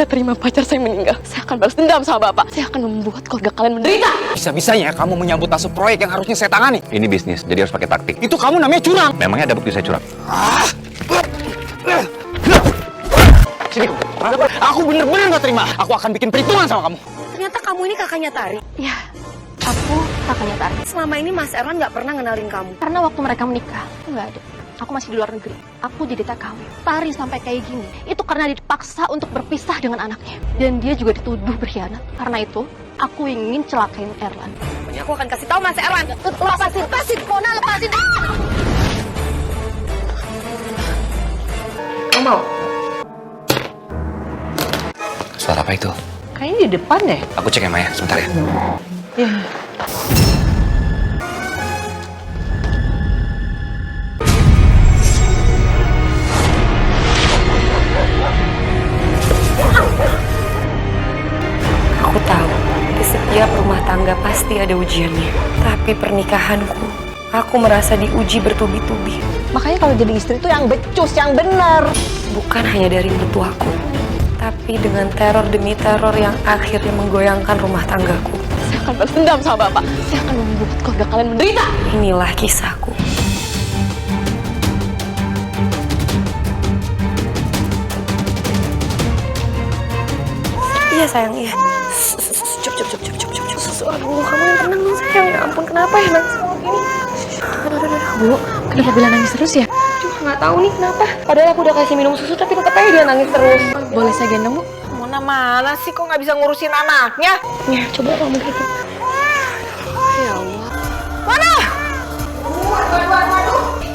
nggak terima pacar saya meninggal, saya akan balas dendam sama bapak. Saya akan membuat keluarga kalian menderita. Bisa-bisanya kamu menyambut tasuk proyek yang harusnya saya tangani. Ini bisnis, jadi harus pakai taktik. Itu kamu namanya curang. Memangnya ada bukti saya curang? Sini kamu. Aku bener-bener gak terima. Aku akan bikin perhitungan sama kamu. Ternyata kamu ini kakaknya Tari. Ya, aku kakaknya Tari. Selama ini Mas Erwan nggak pernah ngenalin kamu. Karena waktu mereka menikah, nggak ada. Aku masih di luar negeri. Aku jadi TKW. Tari sampai kayak gini, itu karena dipaksa untuk berpisah dengan anaknya. Dan dia juga dituduh berkhianat. Karena itu, aku ingin celakain Erlan. Pokoknya aku akan kasih tahu Mas Erwan. Lepasin, Mona, lepasin. Kamu mau? Suara apa itu? Kayaknya di depan deh. Aku cek ya Maya, sebentar ya. Ya. Aku tahu, di setiap rumah tangga pasti ada ujiannya. Tapi pernikahanku, aku merasa diuji bertubi-tubi. Makanya kalau jadi istri tuh yang becus, yang bener. Bukan hanya dari mertuaku, tapi dengan teror demi teror yang akhirnya menggoyangkan rumah tanggaku. Saya akan balas dendam sama bapak. Saya akan membuat keluarga kalian menderita. Inilah kisahku. Iya sayang, iya. Cup. Aduh, kamu yang tenang dong sayang. Ya ampun, kenapa ya nangis kamu gini? Aduh. Bu, kenapa Bella nangis terus ya? Aduh, nggak tahu nih kenapa. Padahal aku udah kasih minum susu, tapi tetap aja dia nangis terus. Boleh saya gendong, Bu? Mona mana sih kok nggak bisa ngurusin anaknya? Ya, coba kamu gitu. Ya Allah. Mana?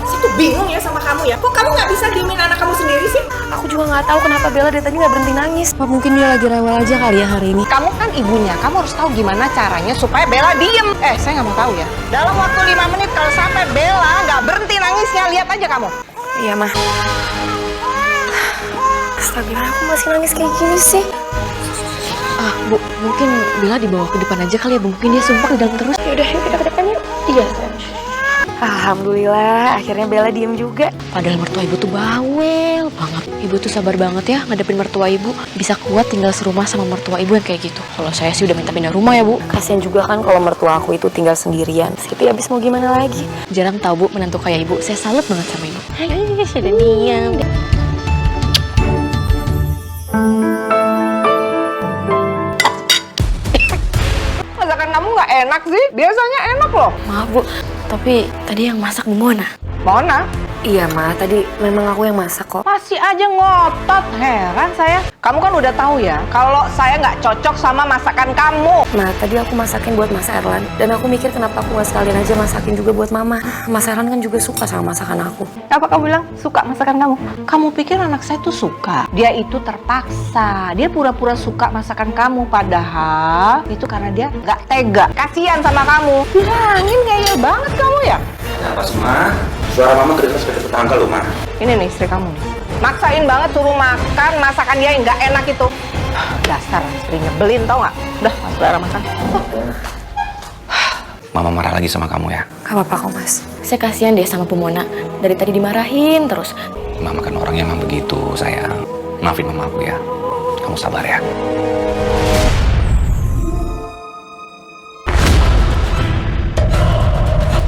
Saya tuh bingung ya sama kamu ya. Kok kamu nggak bisa diemin anak kamu sendiri sih? Aku juga nggak tahu kenapa Bella dari tadi nggak berhenti nangis. Apa mungkin dia lagi rewel aja kali ya hari ini? Kamu kan ibunya, kamu harus tahu gimana caranya supaya Bella diem. Saya nggak mau tahu ya. Dalam waktu 5 menit kalau sampai Bella nggak berhenti nangisnya, lihat aja kamu. Iya, Mah. Astaga, aku masih nangis kayak gini sih. Bu, mungkin Bella dibawa ke depan aja kali ya, Bu. Mungkin dia sumpah di dalam terus. Yaudah, yuk kita ke depan yuk. Iya, sayang. Alhamdulillah, akhirnya Bella diem juga. Padahal mertua ibu tuh bawel banget. Ibu tuh sabar banget ya ngadepin mertua ibu. Bisa kuat tinggal serumah sama mertua ibu yang kayak gitu. Kalau saya sih udah minta pindah rumah ya, Bu. Kasian juga kan kalau mertua aku itu tinggal sendirian. Siti habis mau gimana lagi? Jarang tahu, Bu, menantu kayak ibu. Saya salut banget sama ibu. Ayo, sudah diam. Masakan kamu nggak enak sih? Biasanya enak loh. Maaf, Bu. Tapi tadi yang masak Bu Mona. Mona? Iya, Ma. Tadi memang aku yang masak kok. Masih aja ngotot. Heran saya. Kamu kan udah tahu ya, kalau saya nggak cocok sama masakan kamu. Nah, tadi aku masakin buat Mas Erlan. Dan aku mikir kenapa aku nggak sekalian aja masakin juga buat Mama. Mas Erlan kan juga suka sama masakan aku. Apa kamu bilang suka masakan kamu? Kamu pikir anak saya tuh suka? Dia itu terpaksa. Dia pura-pura suka masakan kamu. Padahal itu karena dia nggak tega. Kasihan sama kamu. Bilangin ngeyel banget kamu ya. Ada apa sih, Ma? Suara Mama kedengeran seperti tetangga loh, Ma. Ini nih istri kamu nih. Maksain banget suruh makan masakan dia yang nggak enak itu. Dasar istri nyebelin tau nggak? Udah, masuk dalam makan. Mama marah lagi sama kamu ya? Gak apa-apa kok, Mas. Saya kasihan deh sama Bu Mona. Dari tadi dimarahin terus. Mama kan orang yang emang begitu, sayang. Maafin Mama aku ya. Kamu sabar ya.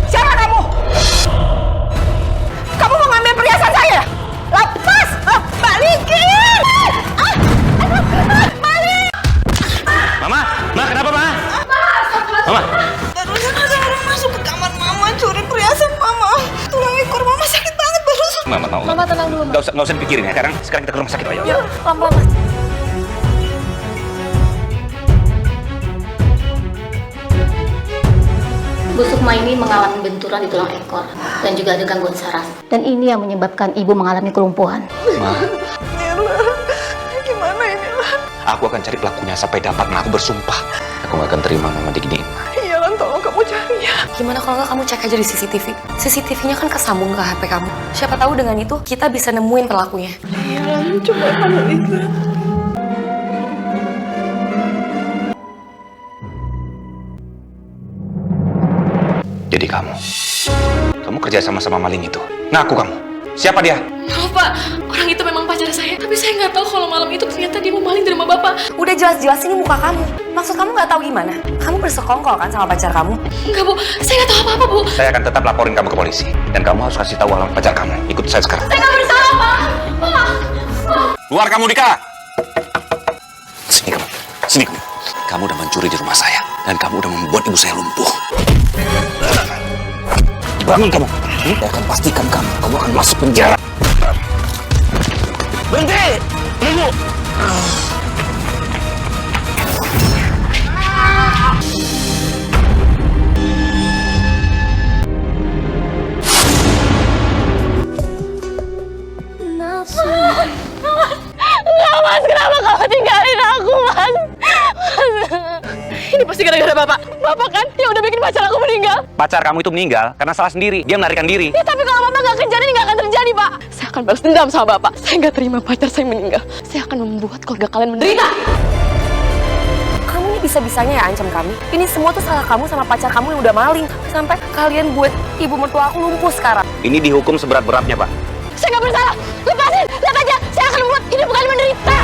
Siapa kamu? Kamu mau ngambil perhiasan saya? Lepas! Balikin! Balik! Mama! Ma, kenapa, Ma? Mama! Barusan ada orang masuk ke kamar Mama, curi perhiasan Mama. Tulang ekor Mama sakit banget barusan. Mama tahu. Mama tenang dulu, Ma. Nggak usah dipikirin ya. Sekarang kita ke rumah sakit aja. Yuk, pelan-pelan, Mas. Bu Sukma ini mengalami benturan di tulang ekor dan juga ada gangguan saraf. Dan ini yang menyebabkan ibu mengalami kelumpuhan. Ma, Mila, gimana ini lah? aku akan cari pelakunya sampai dapat, Ma. Aku bersumpah. Aku nggak akan terima Mama diginiin, Ma. Iya Lan, tolong kamu cari ya. Gimana kalau nggak kamu cek aja di CCTV? CCTV-nya kan kesambung ke HP kamu. Siapa tahu dengan itu kita bisa nemuin pelakunya. Iya Lan, coba kamu lihat. Jadi kamu kerja sama maling itu. Ngaku kamu. Siapa dia? Maaf Pak, orang itu memang pacar saya. Tapi saya nggak tahu kalau malam itu ternyata dia mau maling di rumah Bapak. Udah jelas-jelas ini muka kamu. Maksud kamu nggak tahu gimana? Kamu bersekongkol kan sama pacar kamu? Enggak Bu, saya nggak tahu apa-apa Bu. Saya akan tetap laporin kamu ke polisi. Dan kamu harus kasih tahu alamat pacar kamu. Ikut saya sekarang. Saya nggak bersalah Pak. Keluar kamu, Dika! Sini kamu. Sini kamu. Kamu udah mencuri di rumah saya. Dan kamu udah membuat ibu saya lumpuh. Bangun kamu. Saya akan pastikan kamu akan masuk penjara. Berhenti! Tunggu! Mas, kenapa kamu tinggalin aku, Mas? Ini pasti gara-gara Bapak. Bapak kan yang udah bikin pacar aku meninggal. Pacar kamu itu meninggal karena salah sendiri. Dia melarikan diri. Ya, tapi kalau Bapak gak kejar ini gak akan terjadi, Pak. Saya akan balas dendam sama Bapak. Saya gak terima pacar saya meninggal. Saya akan membuat keluarga kalian menderita. Kamu ini bisa-bisanya ya ancam kami. Ini semua tuh salah kamu sama pacar kamu yang udah maling. Sampai kalian buat ibu mertua aku lumpuh sekarang. Ini dihukum seberat-beratnya, Pak. Saya gak bersalah. Lepasin, lihat aja. Saya akan membuat hidup kalian menderita.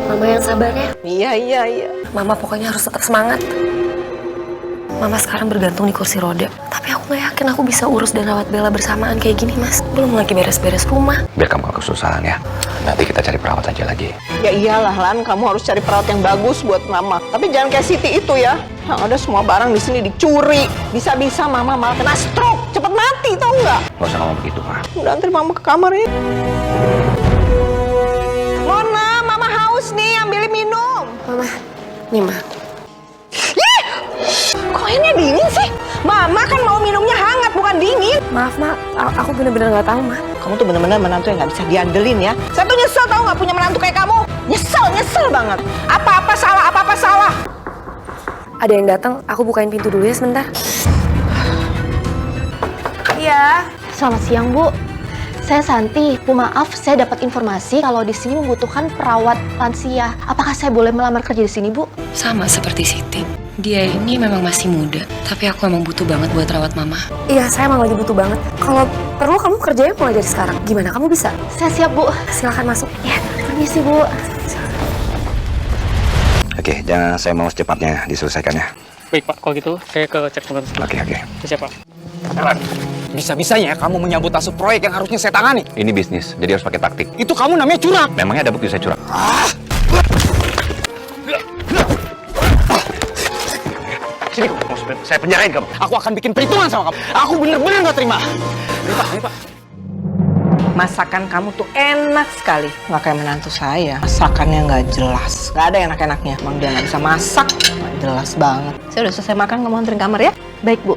Mama yang sabar ya. Iya. Mama pokoknya harus tetap semangat. Mama sekarang bergantung di kursi roda. Tapi aku gak yakin aku bisa urus dan rawat Bella bersamaan kayak gini, Mas. Belum lagi beres-beres rumah. Biar kamu gak kesusahan ya. Nanti kita cari perawat aja lagi. Ya iyalah Lan, kamu harus cari perawat yang bagus buat Mama. Tapi jangan kayak Siti itu ya. Yang ada semua barang di sini dicuri. Bisa-bisa Mama malah kena stroke. Cepet mati, tau nggak? Gak usah ngomong begitu, Ma. Udah antri Mama ke kamar ya. Mona, Mama haus nih, ambilin minum. Mama, nih Ma. Kok ini dingin sih? Mama kan mau minumnya hangat, bukan dingin. Maaf Ma, aku bener-bener gak tahu Ma. Kamu tuh bener-bener menantu yang gak bisa diandelin ya. Saya tuh nyesel tau gak punya menantu kayak kamu. Nyesel banget. Apa-apa salah. Ada yang datang, aku bukain pintu dulu ya sebentar. Iya. Selamat siang, Bu. Saya Santi. Bu, maaf, saya dapat informasi kalau di sini membutuhkan perawat lansia. Apakah saya boleh melamar kerja di sini, Bu? Sama seperti Siti. Dia ini memang masih muda, tapi aku emang butuh banget buat rawat Mama. Iya, saya emang lagi butuh banget. Kalau perlu kamu kerjanya mulai dari sekarang. Gimana, kamu bisa? Saya siap, Bu. Silakan masuk. Ya, permisi, Bu. Oke, jangan saya mau secepatnya diselesaikannya. Baik Pak, kalau gitu saya ke cek pengurus. Oke. Siap Pak. Bisa-bisanya kamu menyambut asup proyek yang harusnya saya tangani. Ini bisnis, jadi harus pakai taktik. Itu kamu namanya curang. Memangnya ada bukti saya curang? Sini, saya penjarain kamu. Aku akan bikin perhitungan sama kamu. Aku bener-bener gak terima. Ini Pak. Masakan kamu tuh enak sekali. Nggak kayak menantu saya. Masakannya nggak jelas. Nggak ada enak-enaknya. Emang dia nggak bisa masak. Nggak jelas banget. Saya udah selesai makan, kamu anterin kamar ya? Baik, Bu.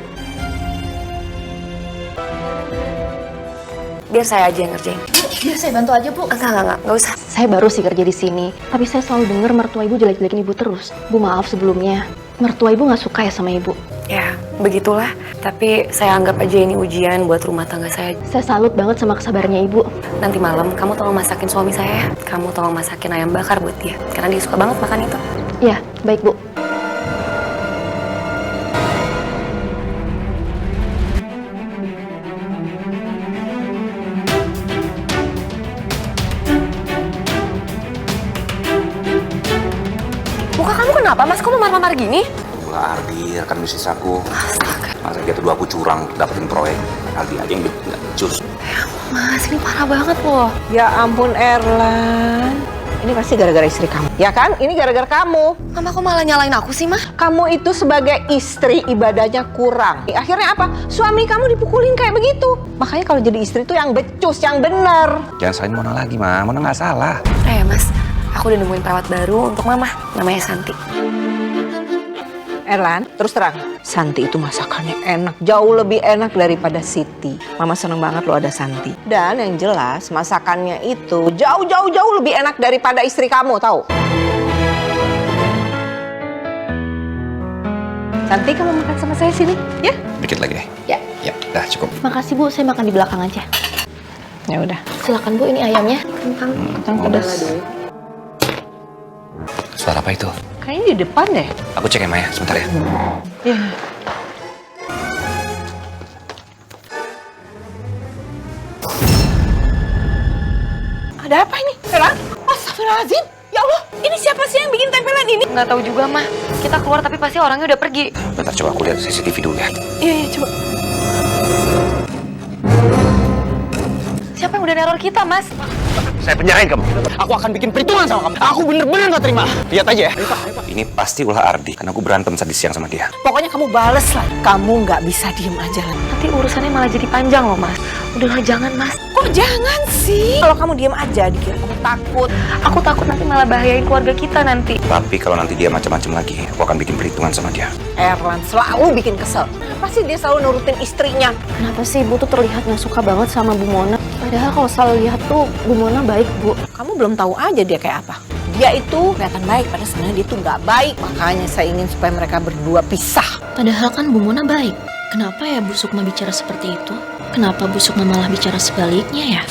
Biar saya aja yang ngerjain. Biar saya bantu aja, Bu. Enggak usah. Saya baru sih kerja di sini, tapi saya selalu dengar mertua Ibu jelek-jelekin Ibu terus. Bu, maaf sebelumnya. Mertua Ibu nggak suka ya sama Ibu. Ya, begitulah. Tapi saya anggap aja ini ujian buat rumah tangga saya. Saya salut banget sama kesabarannya Ibu. Nanti malam kamu tolong masakin suami saya ya. Kamu tolong masakin ayam bakar buat dia. Karena dia suka banget makan itu. Ya, baik, Bu. Muka kamu kenapa, Mas? Kok memar-memar gini? Enggak, Ardi, rekan bisnis aku. Masa dia tuduh aku curang dapetin proyek. Ardi aja yang becus. Mas, ini parah banget loh. Ya ampun Erlan. Ini pasti gara-gara istri kamu. Ya kan? Ini gara-gara kamu. Mama kok malah nyalain aku sih, Mah? Kamu itu sebagai istri ibadahnya kurang. Akhirnya apa? Suami kamu dipukulin kayak begitu. Makanya kalau jadi istri tuh yang becus, yang bener. Jangan salahin Mona lagi, Ma. Mona nggak salah. Mas. Aku udah nemuin perawat baru untuk Mama. Namanya Santi. Erlan, terus terang, Santi itu masakannya enak, jauh lebih enak daripada Siti. Mama seneng banget lo ada Santi. Dan yang jelas masakannya itu jauh lebih enak daripada istri kamu, tahu? Santi, kamu makan sama saya sini, ya? Dikit lagi deh. Ya. Ya, dah cukup. Makasih, Bu. Saya makan di belakang aja. Ya udah. Silakan, Bu. Ini ayamnya. Kentang pedas. Suara apa itu? Kayaknya di depan deh. Aku cek ya, Maya. Sebentar ya. Iya. Ada apa ini? Elan? Astagfirullahaladzim. Ya Allah, ini siapa sih yang bikin tempelan ini? Nggak tahu juga, mah. Kita keluar tapi pasti orangnya udah pergi. Bentar, coba aku lihat CCTV dulu ya. Iya, coba. Siapa yang udah neror kita, Mas? Saya penjarain kamu. Aku akan bikin perhitungan sama kamu. Aku bener-bener gak terima. Lihat aja ya. Ini pasti ulah Ardi, karena aku berantem tadi siang sama dia. Pokoknya kamu bales lah. Kamu nggak bisa diem aja lah. Nanti urusannya malah jadi panjang loh, Mas. Udahlah, jangan, Mas. Kok jangan sih? Kalau kamu diem aja, dikira kamu takut. Aku takut nanti malah bahayain keluarga kita nanti. Tapi kalau nanti dia macam-macam lagi, aku akan bikin perhitungan sama dia. Erlan selalu bikin kesel. Pasti dia selalu nurutin istrinya. Kenapa sih Ibu tuh terlihat nggak suka banget sama Bu Mona? Padahal kalau selalu lihat tuh Bu Mona baik, Bu. Kamu belum tahu aja dia kayak apa. Dia itu kelihatan baik, padahal sebenarnya dia itu nggak baik. Makanya saya ingin supaya mereka berdua pisah. Padahal kan Bu Mona baik. Kenapa ya Bu Sukma bicara seperti itu? Kenapa Bu Sukma malah bicara sebaliknya ya?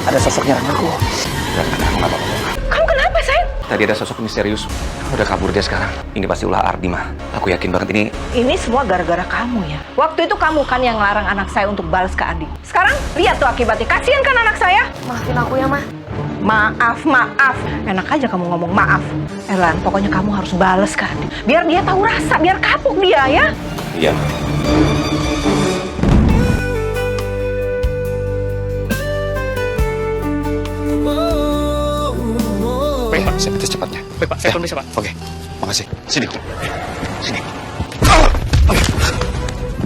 Ada sosok nyerang aku. Aku nggak apa-apa. Kamu kenapa, sayang? Tadi ada sosok misterius. Udah kabur dia sekarang. Ini pasti ulah Ardi, mah. Aku yakin banget ini. Ini semua gara-gara kamu ya. Waktu itu kamu kan yang larang anak saya untuk balas ke Adi. Sekarang lihat tuh akibatnya. Kasihan kan anak saya? Maafin aku ya, Mah. Maaf, maaf. Enak aja kamu ngomong maaf. Erlan, pokoknya kamu harus balas ke Adi. Biar dia tahu rasa, biar kapok dia ya. Iya. Baik, Pak. Saya minta cepatnya. Baik, Pak. Saya permisi, Pak. Oke, makasih. Sini. Sini.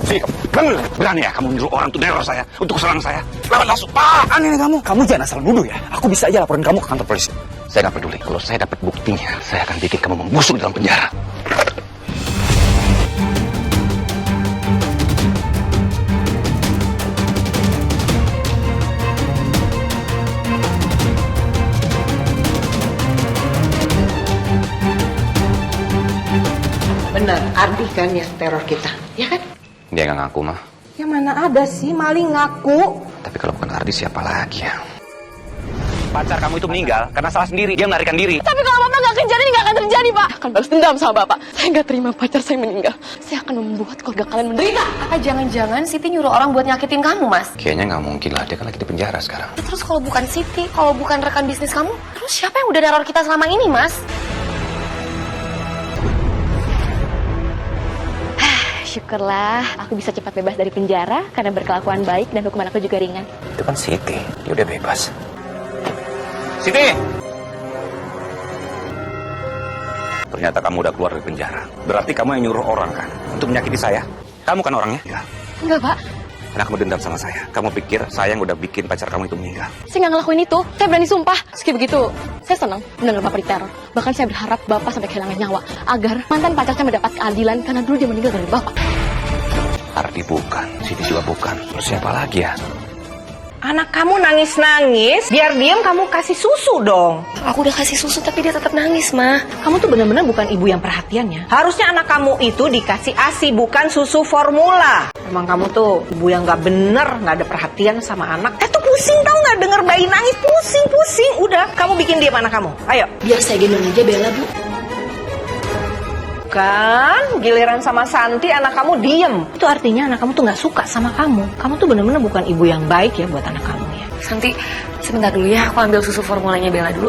Sini kamu. Berani ya kamu nyuruh orang untuk neror saya, untuk serang saya. Lawan langsung. Aneh kamu. Kamu jangan asal nuduh ya. Aku bisa aja laporin kamu ke kantor polisi. Saya nggak peduli. Kalau saya dapat buktinya, saya akan bikin kamu membusuk di dalam penjara. Benar, Ardi kan yang teror kita, ya kan? Dia nggak ngaku, mah. Ya mana ada sih maling ngaku. Tapi kalau bukan Ardi, siapa lagi ya? Pacar kamu itu meninggal karena salah sendiri. Dia melarikan diri. Tapi kalau Bapak nggak kejar, ini nggak akan terjadi, Pak. Saya akan balas dendam sama Bapak. Saya nggak terima pacar saya meninggal. Saya akan membuat keluarga kalian menderita. Apa jangan-jangan Siti nyuruh orang buat nyakitin kamu, Mas? Kayaknya nggak mungkin lah. Dia kan lagi di penjara sekarang. Terus kalau bukan Siti, kalau bukan rekan bisnis kamu, terus siapa yang udah neror kita selama ini, Mas? Syukurlah aku bisa cepat bebas dari penjara karena berkelakuan baik dan hukuman aku juga ringan. Itu kan Siti. Dia udah bebas. Siti! Ternyata kamu udah keluar dari penjara. Berarti kamu yang nyuruh orang kan untuk menyakiti saya. Kamu kan orangnya? Ya. Enggak, Pak. Karena kamu dendam sama saya. Kamu pikir saya yang udah bikin pacar kamu itu meninggal. Saya nggak ngelakuin itu. Saya berani sumpah. Meski begitu, saya senang mendengar Bapak diteror. Bahkan saya berharap Bapak sampai kehilangan nyawa. Agar mantan pacar saya mendapat keadilan karena dulu dia meninggal dari Bapak. Ardi bukan. Siti juga bukan. Terus siapa lagi ya? Anak kamu nangis-nangis, biar diem kamu kasih susu dong. Aku udah kasih susu tapi dia tetap nangis, Ma. Kamu tuh benar-benar bukan ibu yang perhatian ya. Harusnya anak kamu itu dikasih ASI, bukan susu formula. Emang kamu tuh ibu yang nggak bener, nggak ada perhatian sama anak. Tuh pusing tau nggak denger bayi nangis, pusing. Udah, kamu bikin diem anak kamu. Ayo. Biar saya gendong aja Bella, Bu. Kan, giliran sama Santi anak kamu diem. Itu artinya anak kamu tuh nggak suka sama kamu. Kamu tuh bener-bener bukan ibu yang baik ya buat anak kamu ya. Santi, sebentar dulu ya, aku ambil susu formulanya Bella dulu.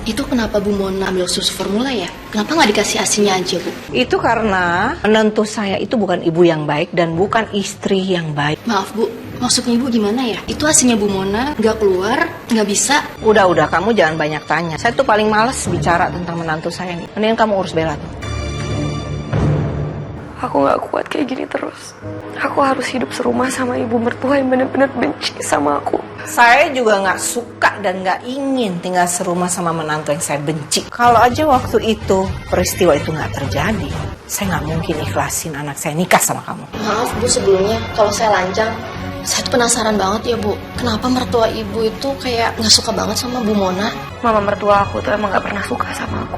Itu kenapa Bu Mona ambil susu formula ya? Kenapa nggak dikasih asinya aja, Bu? Itu karena menantu saya itu bukan ibu yang baik dan bukan istri yang baik. Maaf, Bu. Maksudnya Ibu gimana ya? Itu asinya Bu Mona nggak keluar, nggak bisa. Udah, kamu jangan banyak tanya. Saya tuh paling males bicara tentang menantu saya nih. Mendingan kamu urus Bella tuh. Aku gak kuat kayak gini terus. Aku harus hidup serumah sama ibu mertua yang benar-benar benci sama aku. Saya juga nggak suka dan nggak ingin tinggal serumah sama menantu yang saya benci. Kalau aja waktu itu peristiwa itu nggak terjadi, saya nggak mungkin ikhlasin anak saya nikah sama kamu. Maaf, Bu, sebelumnya kalau saya lancang. Saya tuh penasaran banget ya, Bu. Kenapa mertua Ibu itu kayak nggak suka banget sama Bu Mona? Mama mertua aku tuh emang gak pernah suka sama aku.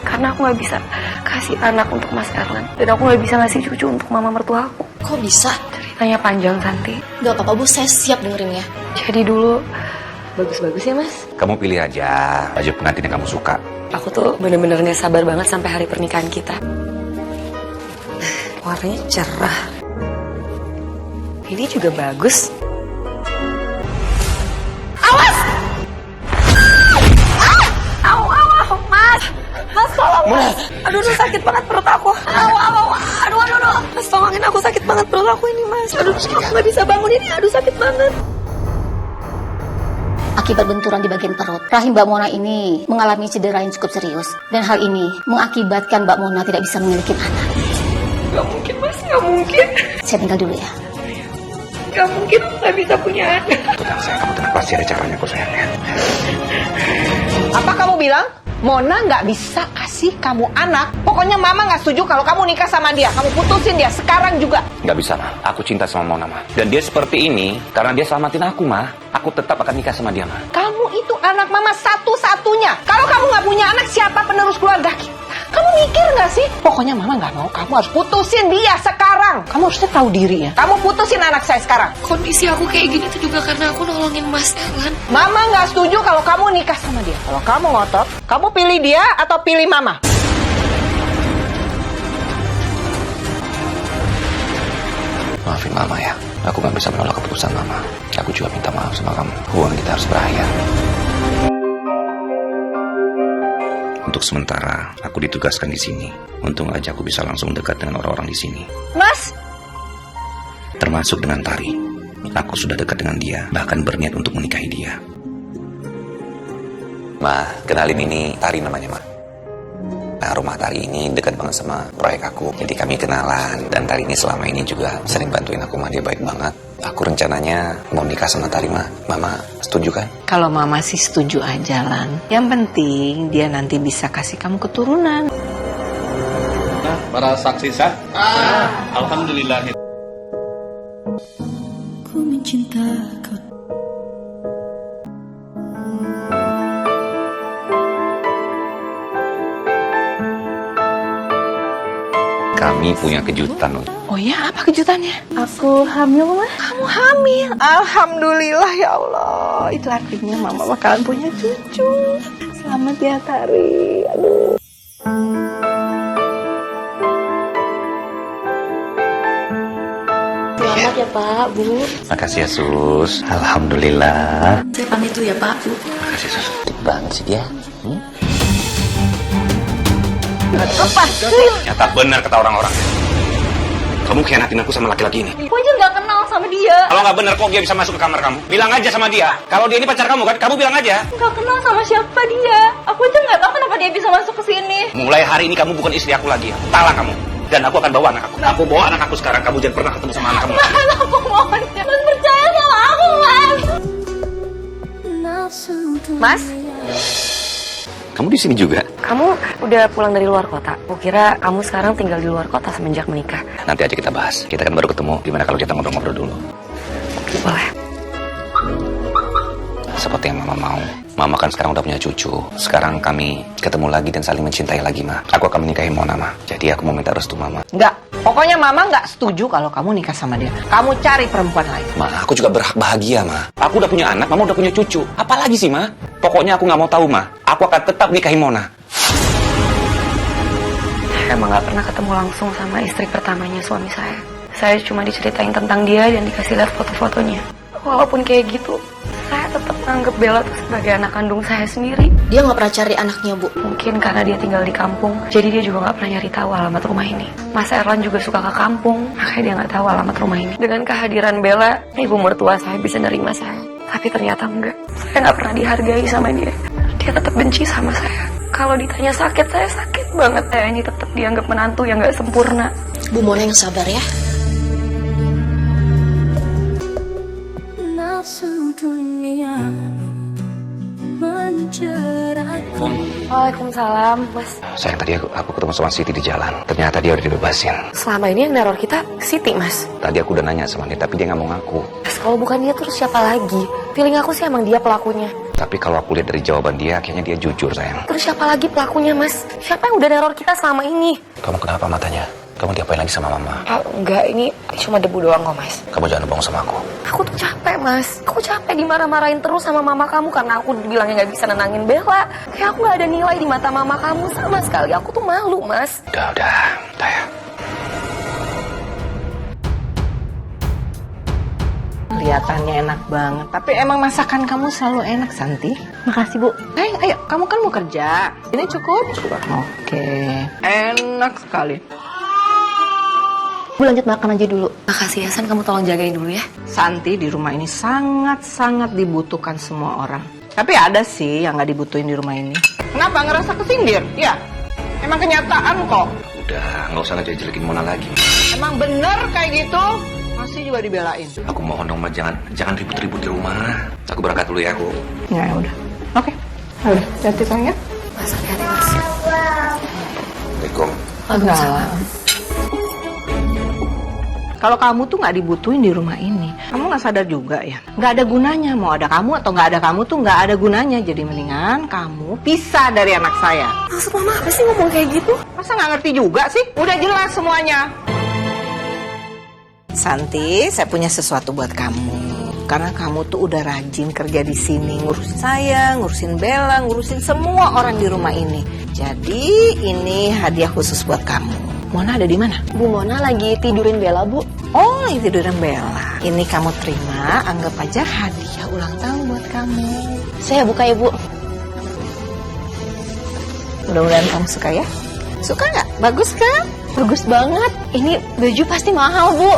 Karena aku nggak bisa kasih anak untuk Mas Erlan. Dan aku nggak bisa ngasih cucu untuk mama mertua aku. Kok bisa? Ceritanya panjang, Santi. Gak apa-apa Bu, saya siap dengerinnya. Jadi dulu, bagus-bagus ya Mas. Kamu pilih aja baju pengantin yang kamu suka. Aku tuh bener-bener gak sabar banget sampai hari pernikahan kita. Warnanya cerah. Ini juga bagus. Awas! Au, Mas! Mas, tolong, Mas! Aduh, sakit banget perut aku. Aduh. Mas, tolongin aku, sakit banget perut aku ini, Mas. Aduh, aku gak bisa bangun ini. Aduh, sakit banget. Akibat benturan di bagian perut, rahim Mbak Mona ini mengalami cedera yang cukup serius. Dan hal ini mengakibatkan Mbak Mona tidak bisa memiliki anak. Gak mungkin, Mas. Gak mungkin. Saya tinggal dulu ya. Gak mungkin gak bisa punya anak. Tenang sayang, kamu tenang. Pasti ada caranya kok sayangnya. Apa kamu bilang? Mona nggak bisa kasih kamu anak. Pokoknya mama nggak setuju kalau kamu nikah sama dia. Kamu putusin dia sekarang juga. Nggak bisa, Ma. Aku cinta sama Mona, Ma. Dan dia seperti ini karena dia selamatin aku, Ma. Aku tetap akan nikah sama dia, Ma. Kamu itu anak mama satu-satunya. Kalau kamu nggak punya anak, siapa penerus keluarga kita? Kamu mikir nggak sih? Pokoknya mama nggak mau. Kamu harus putusin dia sekarang. Kamu harusnya tahu diri ya. Kamu putusin anak saya sekarang. Kondisi aku kayak gini tuh juga karena aku nolongin Mas Erlan. Mama nggak setuju kalau kamu nikah sama dia. Kalau kamu ngotot, kamu pilih dia atau pilih mama? Maafin Mama ya. Aku nggak bisa menolak keputusan Mama. Aku juga minta maaf sama kamu. Hubungan kita harus berakhir. Untuk sementara, aku ditugaskan di sini. Untung aja aku bisa langsung dekat dengan orang-orang di sini. Mas! Termasuk dengan Tari. Aku sudah dekat dengan dia, bahkan berniat untuk menikahi dia. Ma, kenalin ini Tari namanya, Ma. Nah, rumah Tari ini dekat banget sama proyek aku. Jadi kami kenalan, dan Tari ini selama ini juga sering bantuin aku, Ma. Dia baik banget. Aku rencananya mau nikah sama Tari, Ma. Mama setuju kan? Kalau mama sih setuju aja, Lan. Yang penting dia nanti bisa kasih kamu keturunan. Para saksi sah. Alhamdulillah. Ku mencinta kau. Kami punya kejutan. Oh ya, apa kejutannya? Aku hamil, Ma. Kamu hamil. Alhamdulillah ya Allah. Itu artinya mama bakalan punya cucu. Selamat ya, Tari. Aduh. Selamat ya Pak, Bu. Makasih ya, Sus. Alhamdulillah. Saya pamit tuh ya Pak, Bu. Makasih, Sus. Cantik banget sih dia. Nyata benar kata orang-orang. Kamu khianatin aku sama laki-laki ini. Aku aja nggak kenal sama dia. Kalau nggak benar kok dia bisa masuk ke kamar kamu? Bilang aja sama dia. Kalau dia ini pacar kamu kan, kamu bilang aja. Nggak kenal sama siapa dia. Aku aja nggak tahu kenapa dia bisa masuk ke sini. Mulai hari ini kamu bukan istri aku lagi. Talak kamu. Dan aku akan bawa anak aku. Aku bawa anak aku sekarang. Kamu jangan pernah ketemu sama anak kamu. Mas, aku mohon. Mas percaya sama aku, Mas. Mas, Kamu di sini juga? kamu udah pulang dari luar kota. Aku kira kamu sekarang tinggal di luar kota semenjak menikah. Nanti aja kita bahas. Kita kan baru ketemu. Gimana kalau kita ngobrol-ngobrol dulu? Boleh. Seperti yang Mama mau. Mama kan sekarang udah punya cucu. Sekarang kami ketemu lagi dan saling mencintai lagi, Ma. Aku akan menikahi Mona, Ma. Jadi aku mau minta restu Mama. Enggak. Pokoknya mama nggak setuju kalau kamu nikah sama dia. Kamu cari perempuan lain. Ma, aku juga berhak bahagia, Ma. Aku udah punya anak, Mama udah punya cucu. Apalagi sih, Ma? Pokoknya aku nggak mau tahu, Ma. Aku akan tetap nikahi Mona. Saya emang gak pernah ketemu langsung sama istri pertamanya suami saya. Saya cuma diceritain tentang dia dan dikasih lihat foto-fotonya. Walaupun kayak gitu, saya tetap menganggap Bella tuh sebagai anak kandung saya sendiri. Dia nggak pernah cari anaknya, Bu. Mungkin karena dia tinggal di kampung, jadi dia juga nggak pernah nyari tahu alamat rumah ini. Mas Erlan juga suka ke kampung, makanya dia nggak tahu alamat rumah ini. Dengan kehadiran Bella, ibu mertua saya bisa nerima saya. Tapi ternyata enggak. Saya nggak pernah dihargai sama dia. Dia tetap benci sama saya. Kalau ditanya sakit, saya sakit banget. Saya ini tetap dianggap menantu yang nggak sempurna. Bu Mona yang sabar ya. Nafsu dunia menjeratku. Waalaikumsalam, Mas. Sayang, tadi aku ketemu sama Siti di jalan. Ternyata dia udah dibebasin. Selama ini yang neror kita Siti, Mas. Tadi aku udah nanya sama dia, tapi dia nggak mau ngaku. Mas, kalau bukan dia terus siapa lagi? Feeling aku sih emang dia pelakunya. Tapi kalau aku lihat dari jawaban dia, kayaknya dia jujur, sayang. Terus siapa lagi pelakunya, Mas? Siapa yang udah neror kita selama ini? Kamu kenapa matanya? Kamu diapain lagi sama mama? Enggak, ini cuma debu doang kok, Mas. Kamu jangan bohong sama aku. Aku tuh capek, Mas. Aku capek dimarah-marahin terus sama mama kamu karena aku bilangnya gak bisa nenangin Bella. Kayak aku gak ada nilai di mata mama kamu sama sekali. Aku tuh malu, Mas. Udah ya. Kelihatannya enak banget. Tapi emang masakan kamu selalu enak, Santi. Makasih, Bu. Ayo, kamu kan mau kerja. Ini cukup? Cukup. Oke. Enak sekali. Bu lanjut makan aja dulu. Makasih ya, San. Kamu tolong jagain dulu ya. Santi di rumah ini sangat-sangat dibutuhkan semua orang. Tapi ada sih yang nggak dibutuhin di rumah ini. Kenapa ngerasa kesindir? Ya, emang kenyataan kok. Udah, nggak usah ngejelekin Mona lagi. Emang bener kayak gitu? Masih juga dibelain. Aku mohon dong, Ma, jangan ribut-ribut di rumah. Aku berangkat dulu ya, aku. Ya udah. Oke. Udah, hati sayang ya. Mas, hati-hati, Mas. Assalamualaikum. Waalaikumsalam. Kalau kamu tuh nggak dibutuhin di rumah ini, kamu nggak sadar juga ya? Nggak ada gunanya, mau ada kamu atau nggak ada kamu tuh nggak ada gunanya. Jadi mendingan kamu pisah dari anak saya. Maksud mama apa sih ngomong kayak gitu? Masa nggak ngerti juga sih? Udah jelas semuanya. Santi, saya punya sesuatu buat kamu. Karena kamu tuh udah rajin kerja di sini, ngurusin saya, ngurusin Bella, ngurusin semua orang di rumah ini. Jadi ini hadiah khusus buat kamu. Mona ada di mana? Bu Mona lagi tidurin Bella, Bu. Oh, itu tiduran Bella. Ini kamu terima, anggap aja hadiah ulang tahun buat kamu. Saya buka ya, Bu. Mudah-mudahan kamu suka ya. Suka nggak? Bagus kan? Bagus banget. Ini baju pasti mahal, Bu.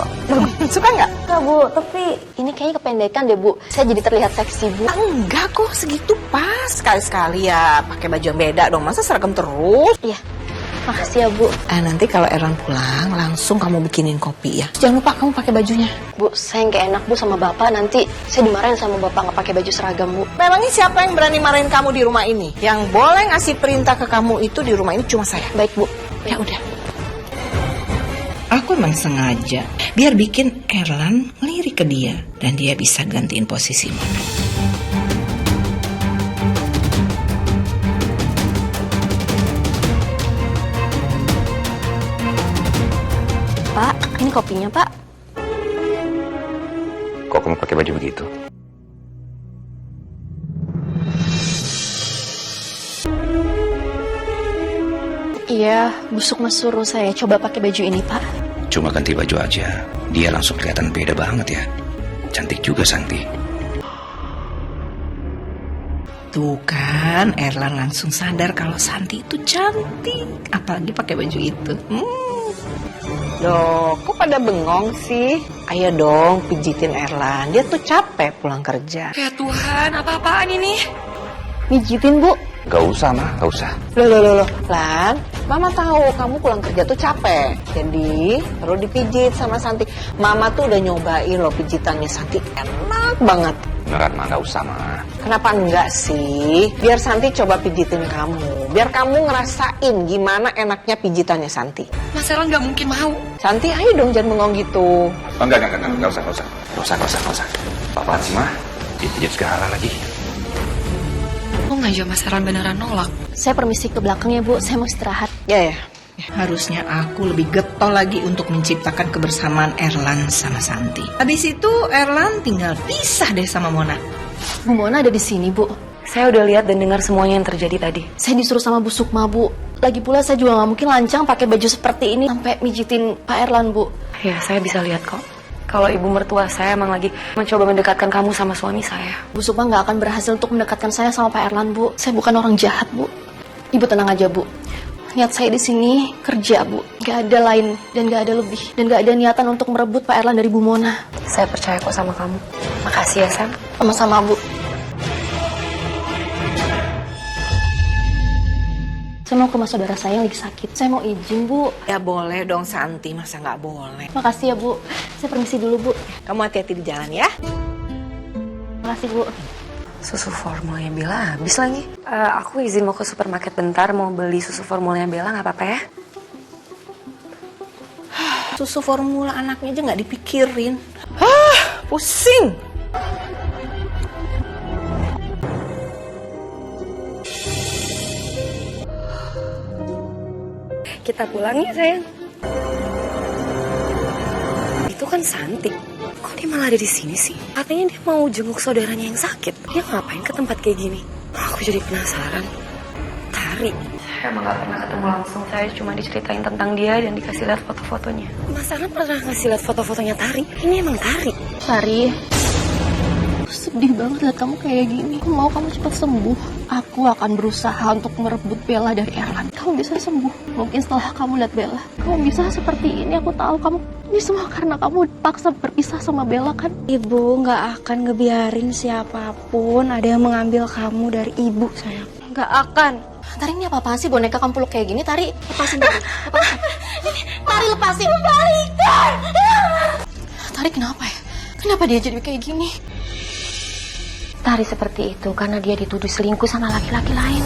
Suka nggak? Enggak, Bu. Tapi ini kayaknya kependekan deh, Bu. Saya jadi terlihat seksi, Bu. Enggak kok, segitu pas. Sekali-sekali ya pakai baju yang beda dong. Masa seragam terus? Iya. Makasih ya, Bu. Nanti kalau Erlan pulang, langsung kamu bikinin kopi ya. Jangan lupa kamu pakai bajunya. Bu, saya nggak enak, Bu, sama Bapak. Nanti saya dimarahin sama Bapak nggak pakai baju seragam, Bu. Memangnya siapa yang berani marahin kamu di rumah ini? Yang boleh ngasih perintah ke kamu itu di rumah ini cuma saya. Baik, Bu. Ya udah. Aku emang sengaja biar bikin Erlan ngelirik ke dia dan dia bisa gantiin posisi Mona. Pak, ini kopinya, Pak. Kok kamu pakai baju begitu? Iya, busuk Mas suruh saya coba pakai baju ini, Pak. Cuma ganti baju aja, dia langsung kelihatan beda banget ya. Cantik juga, Santi. Tuh kan, Erlan langsung sadar kalau Santi itu cantik. Apalagi pakai baju itu. Loh, kok pada bengong sih? Ayo dong, pijitin Erlan. Dia tuh capek pulang kerja. Ya Tuhan, apa-apaan ini? Mijitin, Bu. Gak usah, Ma, gak usah. Loh. Lan, Mama tahu kamu pulang kerja tuh capek. Jadi, perlu dipijit sama Santi. Mama tuh udah nyobain loh pijitannya Santi. Enak banget. Beneran, Ma, gak usah, Ma. Kenapa enggak sih? Biar Santi coba pijitin kamu. Biar kamu ngerasain gimana enaknya pijitannya Santi. Mas Erlan gak mungkin mau. Santi, ayo dong jangan bengong gitu. Oh, enggak usah. Gak usah. Apaan sih, Ma? Pijit segala lagi. Oh nggak aja Mas Erlan beneran nolak. Saya permisi ke belakang ya, Bu. Saya mau istirahat. Ya. Harusnya aku lebih getol lagi untuk menciptakan kebersamaan Erlan sama Santi. Habis itu Erlan tinggal pisah deh sama Mona. Bu Mona ada di sini, Bu. Saya udah lihat dan dengar semuanya yang terjadi tadi. Saya disuruh sama Bu Sukma, Bu. Lagi pula saya juga nggak mungkin lancang pakai baju seperti ini sampai mijitin Pak Erlan, Bu. Ya, saya bisa lihat kok. Kalau ibu mertua saya emang lagi mencoba mendekatkan kamu sama suami saya. Bu Sukma nggak akan berhasil untuk mendekatkan saya sama Pak Erlan, Bu. Saya bukan orang jahat, Bu. Ibu tenang aja, Bu. Niat saya di sini kerja, Bu. Gak ada lain dan gak ada lebih. Dan gak ada niatan untuk merebut Pak Erlan dari Bu Mona. Saya percaya kok sama kamu. Makasih ya, Sam. Sama-sama, Bu. Saya mau ke rumah saudara saya yang lagi sakit. Saya mau izin, Bu. Ya boleh dong Santi, masa nggak boleh? Makasih ya, Bu. Saya permisi dulu, Bu. Kamu hati-hati di jalan ya. Makasih, Bu. Susu formulanya Bella habis lagi. Aku izin mau ke supermarket bentar, mau beli susu formulanya Bella, nggak apa-apa ya? Susu formula anaknya aja nggak dipikirin. Pusing. Kita pulang ya sayang. Itu kan Santi. Kok dia malah ada di sini sih? Katanya dia mau jenguk saudaranya yang sakit. Dia ngapain ke tempat kayak gini? Aku jadi penasaran. Tari. Saya emang gak pernah ketemu langsung. Saya cuma diceritain tentang dia dan dikasih lihat foto-fotonya. Mas Arlan pernah ngasih lihat foto-fotonya Tari. Ini emang Tari. Tari, aku sedih banget lihat kamu kayak gini. Aku mau kamu cepat sembuh. Aku akan berusaha untuk merebut Bella dari Erlan. Kamu bisa sembuh. Mungkin setelah kamu lihat Bella, kamu bisa seperti ini. Aku tahu kamu ini semua karena kamu dipaksa berpisah sama Bella kan? Ibu nggak akan ngebiarin siapapun ada yang mengambil kamu dari ibu, sayang. Nggak akan. Tari, ini apa-apaan sih boneka kamu peluk kayak gini? Tari, lepasin Tari. Lepasin. Tari, lepasin. Balikan! Tari, kenapa ya? Kenapa dia jadi kayak gini? Tari seperti itu karena dia dituduh selingkuh sama laki-laki lain.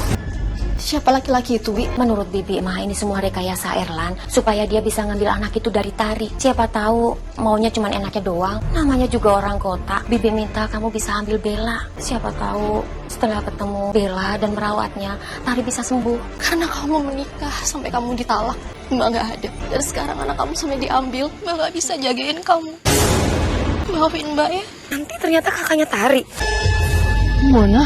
Siapa laki-laki itu, Bi? Menurut Bibi mah ini semua rekayasa Erlan supaya dia bisa ngambil anak itu dari Tari. Siapa tahu maunya cuma enaknya doang. Namanya juga orang kota. Bibi minta kamu bisa ambil Bella. Siapa tahu setelah ketemu Bella dan merawatnya, Tari bisa sembuh. Karena kamu menikah sampai kamu ditalak, Mbak nggak ada. Dan sekarang anak kamu sampai diambil, Mbak nggak bisa jagain kamu. Maafin Mbak ya. Nanti ternyata kakaknya Tari. Mona?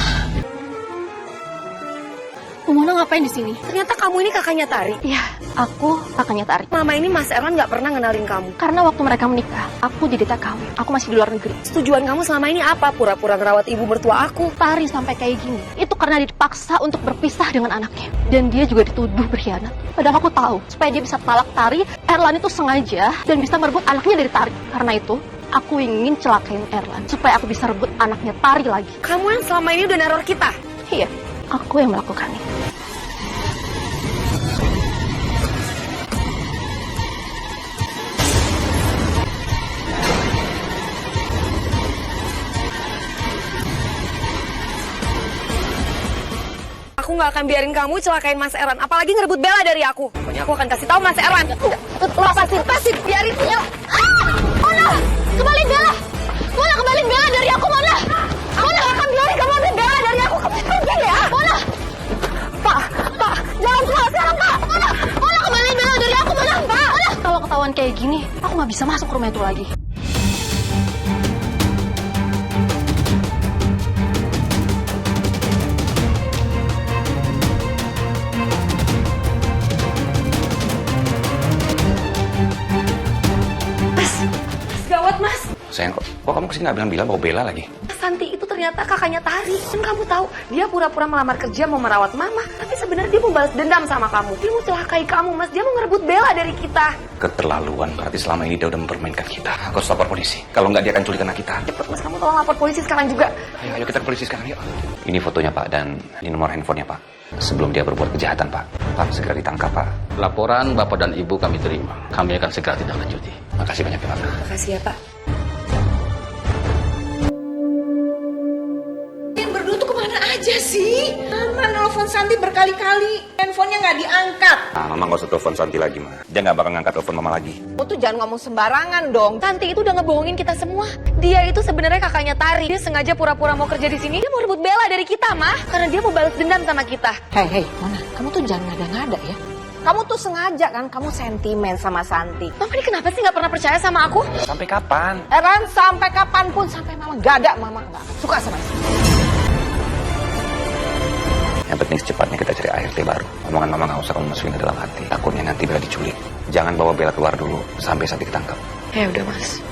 Mona ngapain di sini? Ternyata kamu ini kakaknya Tari. Iya, aku kakaknya Tari. Mama ini Mas Erlan nggak pernah ngenalin kamu. Karena waktu mereka menikah, aku jadi TKW. Aku masih di luar negeri. Tujuan kamu selama ini apa? Pura-pura ngerawat ibu mertua aku. Tari sampai kayak gini, itu karena dipaksa untuk berpisah dengan anaknya. Dan dia juga dituduh berkhianat. Padahal aku tahu, supaya dia bisa talak Tari, Erlan itu sengaja dan bisa merebut anaknya dari Tari. Karena itu, aku ingin celakain Erlan, supaya aku bisa rebut anaknya Tari lagi. Kamu yang selama ini udah neror kita. Iya, aku yang melakukannya. Aku nggak akan biarin kamu celakain Mas Erlan, apalagi ngerebut Bella dari aku. Pokoknya aku akan kasih tahu Mas Erlan. Lepasin, biarin punya. Mona, kembali Bella. Mona, kembali Bella dari aku, Mona. Mona, akan biarin kamu ambil Bella dari aku. Pergi ya, Mona. Pak, jangan keluar sekarang, Pak. Mona, kembali Bella dari aku, Mona. Pak, kalau ketahuan kayak gini, aku nggak bisa masuk ke rumah itu lagi. Gawat Mas. Sayang, kok kamu kesini nggak bilang-bilang bawa Bella lagi? Santi itu ternyata kakaknya Tari. Dan kamu tahu, dia pura-pura melamar kerja mau merawat mama. Tapi sebenarnya dia mau balas dendam sama kamu. Dia mau celakai kamu, Mas. Dia mau ngerebut Bella dari kita. Keterlaluan, berarti selama ini dia udah mempermainkan kita. Aku harus lapor polisi. Kalau nggak dia akan culik anak kita. Cepet Mas, kamu tolong lapor polisi sekarang juga. Ayo kita ke polisi sekarang yuk. Ini fotonya Pak dan ini nomor handphonenya Pak. Sebelum dia berbuat kejahatan Pak. Pak segera ditangkap Pak. Laporan Bapak dan Ibu kami terima. Kami akan segera tindak lanjuti. Makasih banyak ya Pak. Makasih ya Pak. Berdua tuh kemana aja sih? Mama nelfon Santi berkali-kali, handphonenya nggak diangkat. Mama nggak usah telepon Santi lagi Ma. Dia nggak bakal ngangkat telepon Mama lagi. Kamu tuh jangan ngomong sembarangan dong. Santi itu udah ngebohongin kita semua. Dia itu sebenarnya kakaknya Tari. Dia sengaja pura-pura mau kerja di sini. Dia mau rebut Bella dari kita, Mah. Karena dia mau balas dendam sama kita. Hei, Mona, kamu tuh jangan ngada-ngada ya. Kamu tuh sengaja kan, kamu sentimen sama Santi. Mama ini kenapa sih nggak pernah percaya sama aku? Sampai kapan? Eran, sampai kapanpun, sampai mama gak ada, mama gak suka sama itu. Yang penting secepatnya kita cari ART baru. Omongan Mama nggak usah kamu masukin ke dalam hati. Takutnya nanti Bella diculik. Jangan bawa Bella keluar dulu sampai Santi ketangkap. Ya udah, Mas.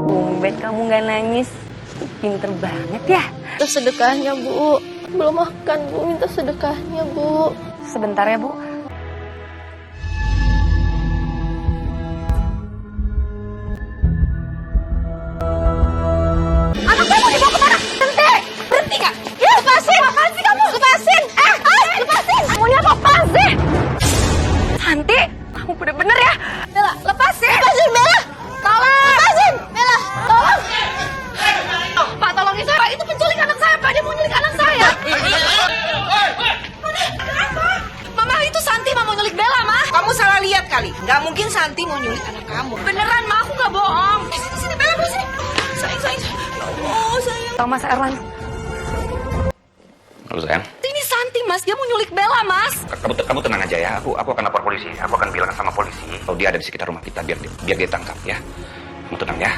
Tumben kamu nggak nangis. Pinter banget ya. Minta sedekahnya, Bu. Belum makan, Bu. Minta sedekahnya, Bu. Sebentar ya, Bu. Anak saya mau dibawa kemana? Berhenti nggak? Ya, lepasin! Apaan sih kamu? Lepasin! Lepasin! Maunya apaan sih? Santi, kamu bener-bener ya? Bella, lepasin! Lepasin, Bella! Tolong! Lepasin! Bella, tolong! Pak, tolong! sama kamu. Beneran, Ma, aku gak bohong. Sini, Bella, sini. Sayang. Oh, sayang. Mas Erlan. Halo sayang. Ini Santi, Mas. Dia mau nyulik Bella, Mas. Kamu tenang aja ya. Aku akan lapor polisi. Aku akan bilang sama polisi kalau dia ada di sekitar rumah kita biar dia tangkap ya. Kamu tenang ya.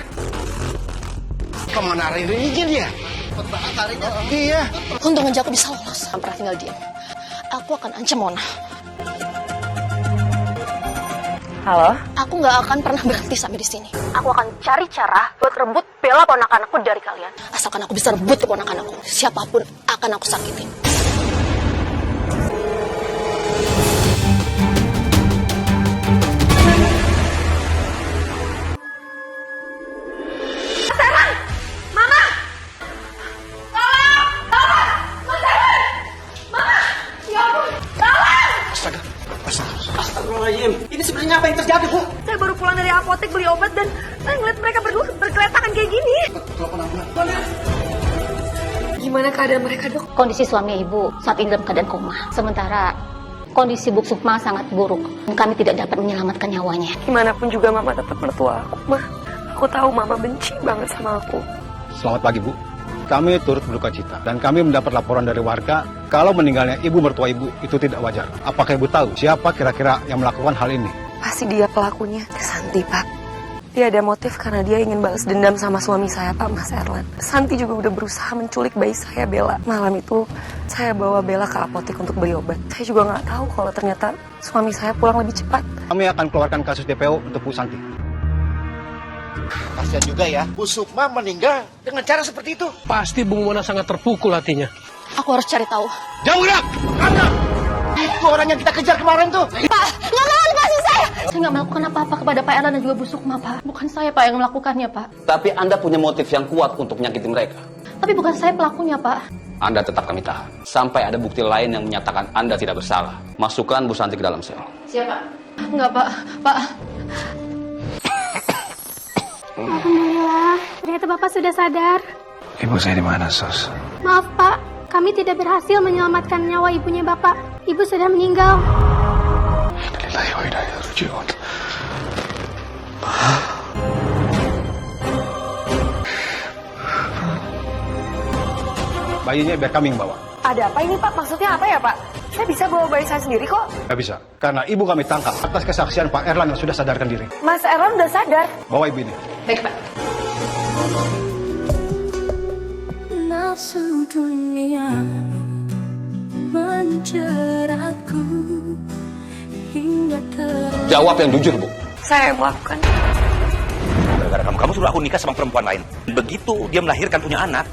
Kemana Rindu izin dia? Iya. Untung aja aku bisa lolos. Jangan pernah tinggal diam. Aku akan ancam Mona. Halo? Aku nggak akan pernah berhenti sampai di sini. Aku akan cari cara buat rebut Bella ponakan aku dari kalian. Asalkan aku bisa rebut keponakan aku, siapapun akan aku sakitin. Astagfirullahaladzim. Ini sebenarnya apa yang terjadi, Bu? Saya baru pulang dari apotek beli obat dan saya ngeliat mereka berdua berkeletakan kayak gini. Gimana keadaan mereka, Dok? Kondisi suami ibu saat ini dalam keadaan koma. Sementara kondisi Bu Sukma sangat buruk dan kami tidak dapat menyelamatkan nyawanya. Gimana pun juga Mama tetap mertua aku, Ma. Aku tahu Mama benci banget sama aku. Selamat pagi, Bu. Kami turut berduka cita dan kami mendapat laporan dari warga kalau meninggalnya ibu mertua ibu itu tidak wajar. Apakah ibu tahu siapa kira-kira yang melakukan hal ini? Pasti dia pelakunya. Santi, Pak. Dia ada motif karena dia ingin balas dendam sama suami saya, Pak, Mas Erlan. Santi juga udah berusaha menculik bayi saya, Bella. Malam itu, saya bawa Bella ke apotek untuk beli obat. Saya juga nggak tahu kalau ternyata suami saya pulang lebih cepat. Kami akan keluarkan kasus DPO untuk Bu Santi. Kasihan juga ya, Bu Sukma meninggal dengan cara seperti itu. Pasti Bung Mona sangat terpukul hatinya. Aku harus cari tahu. Jauh gerak! Tangkap! Itu orang yang kita kejar kemarin tuh. Pak, nggak mau lepasin saya. Saya nggak melakukan apa-apa kepada Pak Erlan dan juga Bu Sukma, Pak. Bukan saya, Pak, yang melakukannya, Pak. Tapi Anda punya motif yang kuat untuk menyakiti mereka. Tapi bukan saya pelakunya, Pak. Anda tetap kami tahan. Sampai ada bukti lain yang menyatakan Anda tidak bersalah. Masukkan Bu Santi ke dalam sel. Siapa? Enggak, Pak. Pak. Alhamdulillah, ternyata Bapak sudah sadar. Ibu saya di mana, Sos? Maaf Pak, kami tidak berhasil menyelamatkan nyawa ibunya Bapak. Ibu sudah meninggal. Innalillahi wa inna ilaihi raji'un. Bayinya biar kami yang bawa. Ada apa ini, Pak? Maksudnya apa ya, Pak? Saya bisa bawa bayi saya sendiri kok. Gak bisa, karena ibu kami tangkap atas kesaksian Pak Erlan yang sudah sadarkan diri. Mas Erlan udah sadar. Bawa ibu ini. Baik, Pak. Nafsu dunia menjeratku hingga Jawab yang jujur, Bu. Saya yang melakukan. Gara-gara kamu suruh aku nikah sama perempuan lain. Begitu dia melahirkan punya anak,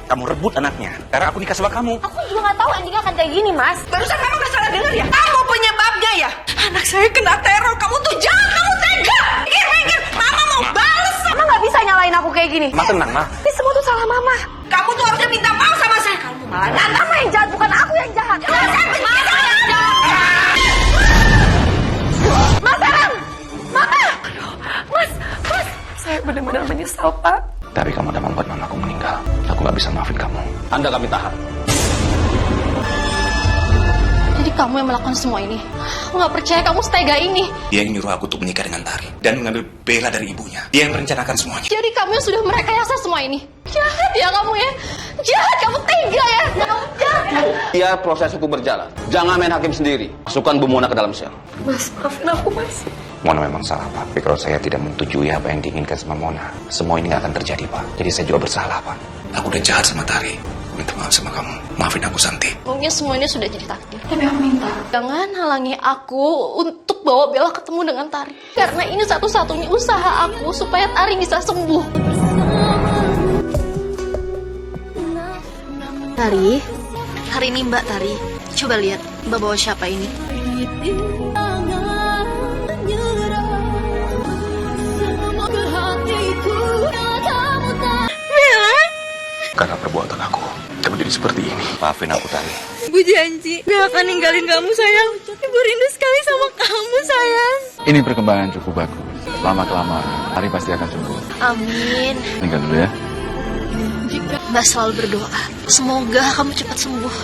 kamu rebut anaknya. Karena aku nikah sama kamu. Aku juga nggak tahu endingnya akan kayak gini, Mas. Barusan kamu udah salah dengar ya? Kamu penyebabnya ya? Anak saya kena teror. Kamu tuh jahat, kamu tega. Mikir. Mama mau balas. Mama nggak bisa nyalain aku kayak gini. Ma, tenang, Ma. Ini semua tuh salah Mama. Kamu tuh harusnya minta maaf sama saya. Kamu malah Mama yang jahat, bukan aku yang jahat. Mas Erlan! Mama! Mas! Saya benar-benar menyesal, Pak. Tapi kamu udah membuat mamaku meninggal. Aku gak bisa maafin kamu. Anda kami tahan. Jadi kamu yang melakukan semua ini. Aku nggak percaya kamu setega ini. Dia yang nyuruh aku untuk menikah dengan Tari. Dan mengambil Bella dari ibunya. Dia yang merencanakan semuanya. Jadi kamu yang sudah merekayasa semua ini. Jahat ya kamu ya. Jahat, kamu tega ya. Kamu jahat. Biar proses hukum berjalan. Jangan main hakim sendiri. Masukkan Bu Mona ke dalam sel. Mas, maafin aku, Mas. Mona memang salah, Pak. Tapi kalau saya tidak menyetujui apa yang diinginkan sama Mona, semua ini gak akan terjadi, Pak. Jadi saya juga bersalah, Pak. Aku udah jahat sama Tari. Minta maaf sama kamu. Maafin aku, Santi. Mungkin semua ini sudah jadi takdir. Tapi aku minta, jangan halangi aku untuk bawa Bella ketemu dengan Tari. Karena ini satu-satunya usaha aku supaya Tari bisa sembuh. Tari, hari ini Mbak Tari. Coba lihat, Mbak bawa siapa ini? Karena perbuatan aku, kamu jadi seperti ini. Maafin aku, Tari. Ibu janji gak akan ninggalin kamu sayang. Ibu rindu sekali sama kamu sayang. Ini perkembangan cukup bagus. Lama-kelamaan, Tari pasti akan sembuh. Amin. Tinggal dulu ya. Mbak selalu berdoa, semoga kamu cepat sembuh.